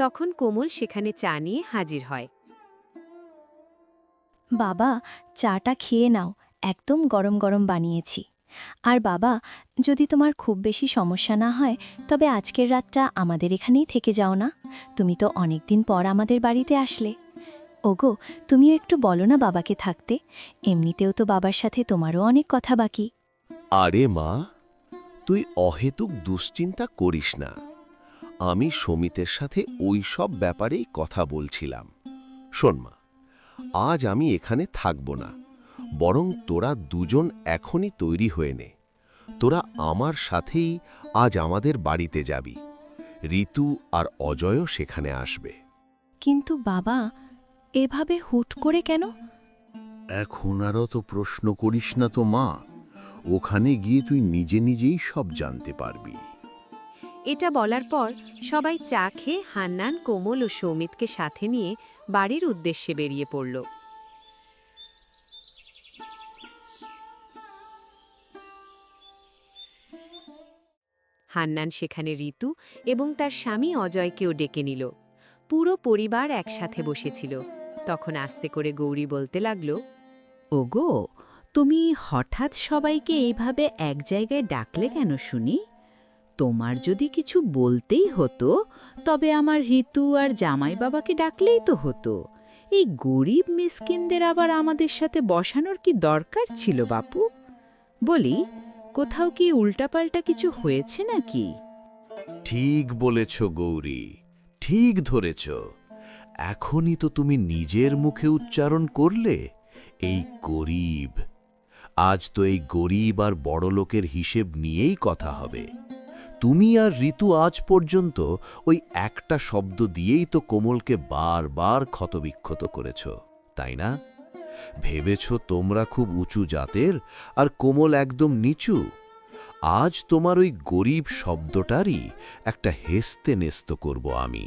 তখন কোমল সেখানে চা নিয়ে হাজির হয়। বাবা, চাটা খেয়ে নাও, একদম গরম গরম বানিয়েছি। আর বাবা, যদি তোমার খুব বেশি সমস্যা না হয় তবে আজকের রাতটা আমাদের এখানেই থেকে যাও না। তুমি তো অনেক দিন পর আমাদের বাড়িতে আসলে। ওগো, তুমিও একটু বলো না বাবাকে থাকতে। এমনিতেও তো বাবার সাথে তোমারও অনেক কথা বাকি। আরে মা, তুই অহেতুক দুশ্চিন্তা করিস না। আমি সমিতের সাথে ওই সব ব্যাপারেই কথা বলছিলাম। শোন মা, আজ আমি এখানে থাকব না, বরং তোরা দুজন এখনই তৈরি হয়ে নে। তোরা আমার সাথেই আজ আমাদের বাড়িতে যাবি। ঋতু আর অজয়ও সেখানে আসবে। কিন্তু বাবা, এভাবে হুট করে কেন? এখন আরও তো প্রশ্ন করিস না তো মা। ওখানে গিয়ে তুই নিজে নিজেই সব জানতে পারবি। এটা বলার পর সবাই চা খেয়ে হান্নান, কোমল ও সৌমিতকে সাথে নিয়ে বাড়ির উদ্দেশ্যে বেরিয়ে পড়ল। হান্নান সেখানে ঋতু এবং তার স্বামী অজয়কেও ডেকে নিল। পুরো পরিবার একসাথে বসেছিল। তখন আস্তে করে গৌরী বলতে লাগল, ওগো, তুমি হঠাৎ সবাইকে এইভাবে এক জায়গায় ডাকলে কেন শুনি? তোমার যদি কিছু বলতেই হতো তবে আমার ঋতু আর জামাই বাবাকে ডাকলেই তো হতো। এই গরিব মিসকিনদের আবার আমাদের সাথে বসানোর কি দরকার ছিল বাপু? বলি, কোথাও কি উল্টাপাল্টা কিছু হয়েছে নাকি? ঠিক বলেছ গৌরী, ঠিক ধরেছ। এখনই তো তুমি নিজের মুখে উচ্চারণ করলে। এই গরিব, আজ তো এই গরিব আর বড়লোকের হিসেব নিয়েই কথা হবে। তুমি আর ঋতু আজ পর্যন্ত ওই একটা শব্দ দিয়েই তো কোমলকে বারবার ক্ষতবিক্ষত করেছ, তাই না? ভেবেছ তোমরা খুব উঁচু জাতের আর কোমল একদম নিচু। আজ তোমার ওই গরিব শব্দটারই একটা হেস্তে নেস্ত করব আমি।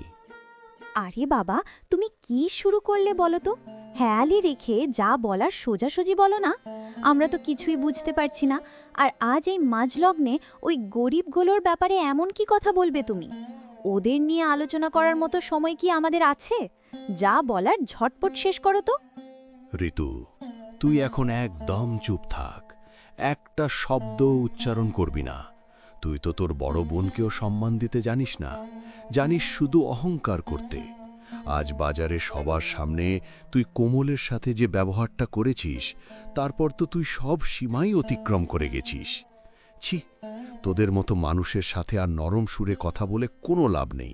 আরে বাবা, তুমি কি শুরু করলে বলো তো? হেয়ালি রেখে যা বলার সোজাসুজি বলো না। আমরা তো কিছুই বুঝতে পারছি না, আর আজ এই মাঝলগ্নে ওই গরিবগুলোর ব্যাপারে এমন কি কথা বলবে তুমি? ওদের নিয়ে আলোচনা করার মতো সময় কি আমাদের আছে? যা বলার ঝটপট শেষ করো তো। ঋতু, তুই এখন একদম চুপ থাক, একটা শব্দ উচ্চারণ করবি না। তুই তো তোর বড় বোনকেও সম্মান দিতে জানিস না, জানিস শুধু অহংকার করতে। আজ বাজারে সবার সামনে তুই কোমলের সাথে যে ব্যবহারটা করেছিস, তারপর তো তুই সব সীমাই অতিক্রম করে গেছিস। ছি, তোদের মতো মানুষের সাথে আর নরম সুরে কথা বলে কোনো লাভ নেই।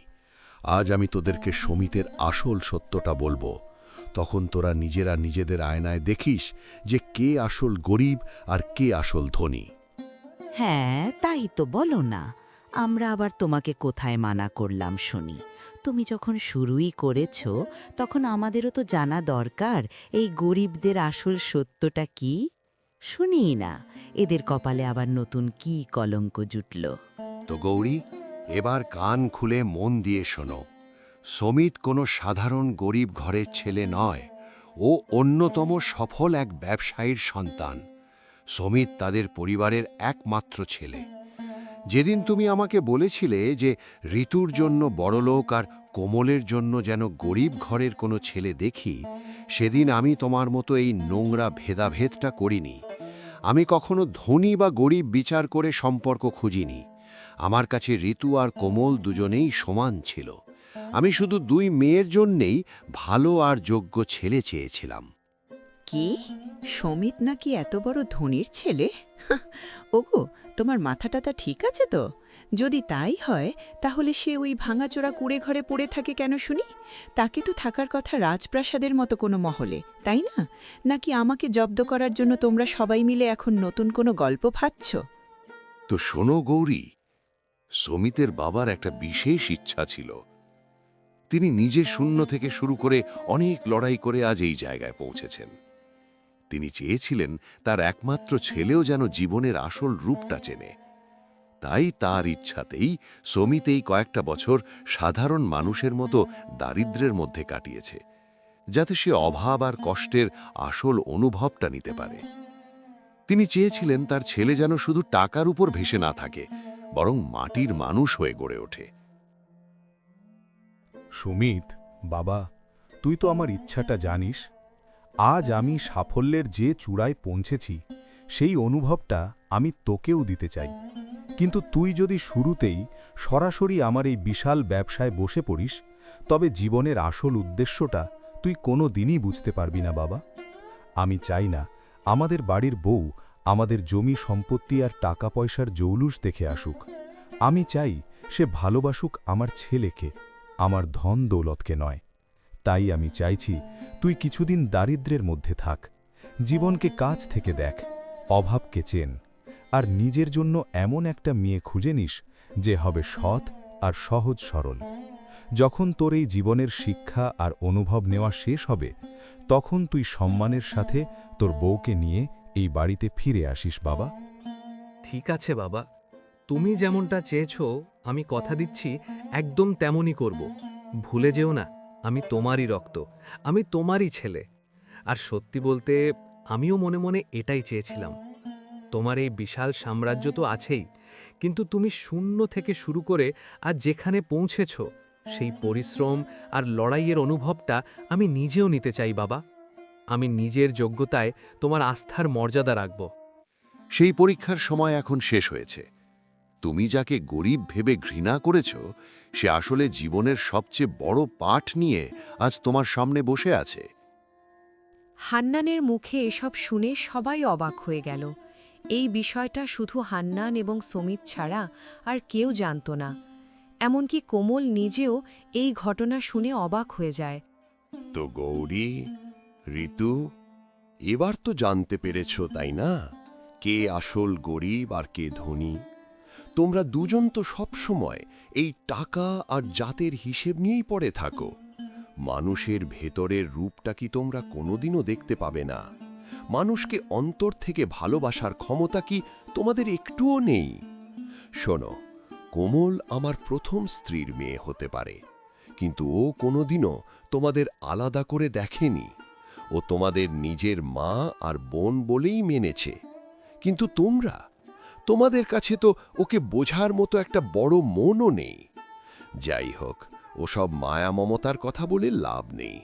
আজ আমি তোদেরকে সমিতের আসল সত্যটা বলবো, তখন তোরা নিজেরা নিজেদের আয়নায় দেখিস যে কে আসল গরিব আর কে আসল ধনী। হ্যাঁ, তাই তো বলো না। আমরা আবার তোমাকে কোথায় মানা করলাম শুনি? তুমি যখন শুরুই করেছ, তখন আমাদেরও তো জানা দরকার এই গরিবদের আসল সত্যটা কি। শুনি না, এদের কপালে আবার নতুন কি কলঙ্ক জুটল। তো গৌরী, এবার কান খুলে মন দিয়ে শোনো। সমিত কোনো সাধারণ গরিব ঘরের ছেলে নয়, ও অন্যতম সফল এক ব্যবসায়ীর সন্তান। সমিত তাদের পরিবারের একমাত্র ছেলে। যেদিন তুমি আমাকে বলেছিলে যে ঋতুর জন্য বড়লোক আর কোমলের জন্য যেন গরিব ঘরের কোনো ছেলে দেখি, সেদিন আমি তোমার মতো এই নোংরা ভেদাভেদটা করিনি। আমি কখনো ধনী বা গরিব বিচার করে সম্পর্ক খুঁজিনি। আমার কাছে ঋতু আর কোমল দুজনেই সমান ছিল। আমি শুধু দুই মেয়ের জন্যেই ভালো আর যোগ্য ছেলে চেয়েছিলাম। কি? সমিত নাকি এত বড় ধনীর ছেলে? ওগো, তোমার মাথাটাতা ঠিক আছে তো? যদি তাই হয়, তাহলে সে ওই ভাঙাচোরা কুড়ে ঘরে পড়ে থাকে কেন শুনি? তাকে তো থাকার কথা রাজপ্রাসাদের মতো কোনো মহলে, তাই না? নাকি আমাকে জব্দ করার জন্য তোমরা সবাই মিলে এখন নতুন কোনো গল্প ভাবছ? তো শোনো গৌরী, সমিতের বাবার একটা বিশেষ ইচ্ছা ছিল। তিনি নিজে শূন্য থেকে শুরু করে অনেক লড়াই করে আজ এই জায়গায় পৌঁছেছেন। তিনি চেয়েছিলেন তার একমাত্র ছেলেও যেন জীবনের আসল রূপটা চেনে। তাই তার ইচ্ছাতেই সমিত এই কয়েকটা বছর সাধারণ মানুষের মতো দারিদ্র্যের মধ্যে কাটিয়েছে, যাতে সে অভাব আর কষ্টের আসল অনুভবটা নিতে পারে। তিনি চেয়েছিলেন তার ছেলে যেন শুধু টাকার উপর ভেসে না থাকে, বরং মাটির মানুষ হয়ে গড়ে ওঠে। সুমিত, বাবা, তুই তো আমার ইচ্ছাটা জানিস। আজ আমি সাফল্যের যে চূড়ায় পৌঁছেছি, সেই অনুভবটা আমি তোকেও দিতে চাই। কিন্তু তুই যদি শুরুতেই সরাসরি আমার এই বিশাল ব্যবসায় বসে পড়িস, তবে জীবনের আসল উদ্দেশ্যটা তুই কোনো দিনই বুঝতে পারবি না বাবা। আমি চাই না আমাদের বাড়ির বউ আমাদের জমি সম্পত্তি আর টাকা পয়সার জৌলুস দেখে আসুক। আমি চাই সে ভালোবাসুক আমার ছেলেকে, আমার ধন দৌলতকে নয়। তাই আমি চাইছি তুই কিছুদিন দারিদ্র্যের মধ্যে থাক, জীবনকে কাছ থেকে দেখ, অভাবকে চেন, আর নিজের জন্য এমন একটা মেয়ে খুঁজে নিস যে হবে সৎ আর সহজ সরল। যখন তোর এই জীবনের শিক্ষা আর অনুভব নেওয়া শেষ হবে, তখন তুই সম্মানের সাথে তোর বউকে নিয়ে এই বাড়িতে ফিরে আসিস বাবা। ঠিক আছে বাবা, তুমি যেমনটা চেয়েছো আমি কথা দিচ্ছি একদম তেমনই করব। ভুলে যেও না, আমি তোমারই রক্ত, আমি তোমারই ছেলে। আর সত্যি বলতে আমিও মনে মনে এটাই চেয়েছিলাম। তোমার এই বিশাল সাম্রাজ্য তো আছেই, কিন্তু তুমি শূন্য থেকে শুরু করে আজ যেখানে পৌঁছেছ, সেই পরিশ্রম আর লড়াইয়ের অনুভবটা আমি নিজেও নিতে চাই বাবা। আমি নিজের যোগ্যতায় তোমার আস্থার মর্যাদা রাখব। সেই পরীক্ষার সময় এখন শেষ হয়েছে। তুমি যাকে গরিব ভেবে ঘৃণা করেছ, সে আসলে জীবনের সবচেয়ে বড় পাঠ নিয়ে আজ তোমার সামনে বসে আছে। হান্নানের মুখে এসব শুনে সবাই অবাক হয়ে গেল। এই বিষয়টা শুধু হান্নান এবং সমিত ছাড়া আর কেউ জানত না। এমনকি কোমল নিজেও এই ঘটনা শুনে অবাক হয়ে যায়। তো গৌরী, ঋতু, এবার তো জানতে পেরেছ, তাই না, কে আসল গরিব আর কে ধনী? তোমরা দুজন তো সবসময় এই টাকা আর জাতের হিসেব নিয়েই পড়ে থাকো। মানুষের ভেতরের রূপটা কি তোমরা কোনোদিনও দেখতে পাবে না? মানুষকে অন্তর থেকে ভালোবাসার ক্ষমতা কি তোমাদের একটুও নেই? শোনো, কোমল আমার প্রথম স্ত্রীর মেয়ে হতে পারে, কিন্তু ও কোনোদিনও তোমাদের আলাদা করে দেখেনি। ও তোমাদের নিজের মা আর বোন বলেই মেনেছে। কিন্তু তোমাদের কাছে তো ওকে বোঝার মতো একটা বড় মনও নেই। যাই হোক, ওসব মায়া মমতার কথা বলে লাভ নেই।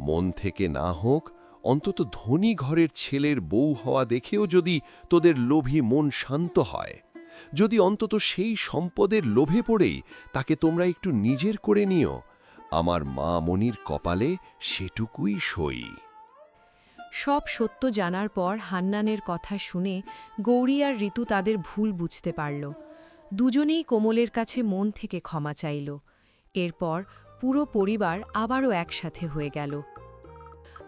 মন থেকে না হোক, অন্তত ধনী ঘরের ছেলের বউ হওয়া দেখেও যদি তোদের লোভী মন শান্ত হয়, যদি অন্তত সেই সম্পদের লোভে পড়েই তাকে তোমরা একটু নিজের করে নিও, আমার মা মনির কপালে সেটুকুই সই। সব সত্য জানার পর হান্নানের কথা শুনে গৌরী আর ঋতু তাদের ভুল বুঝতে পারল। দুজনেই কোমলের কাছে মন থেকে ক্ষমা চাইল। এরপর পুরো পরিবার আবারও একসাথে হয়ে গেল।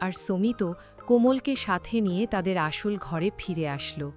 আর সমিত কোমলকে সাথে নিয়ে তাদের আসল ঘরে ফিরে আসলো।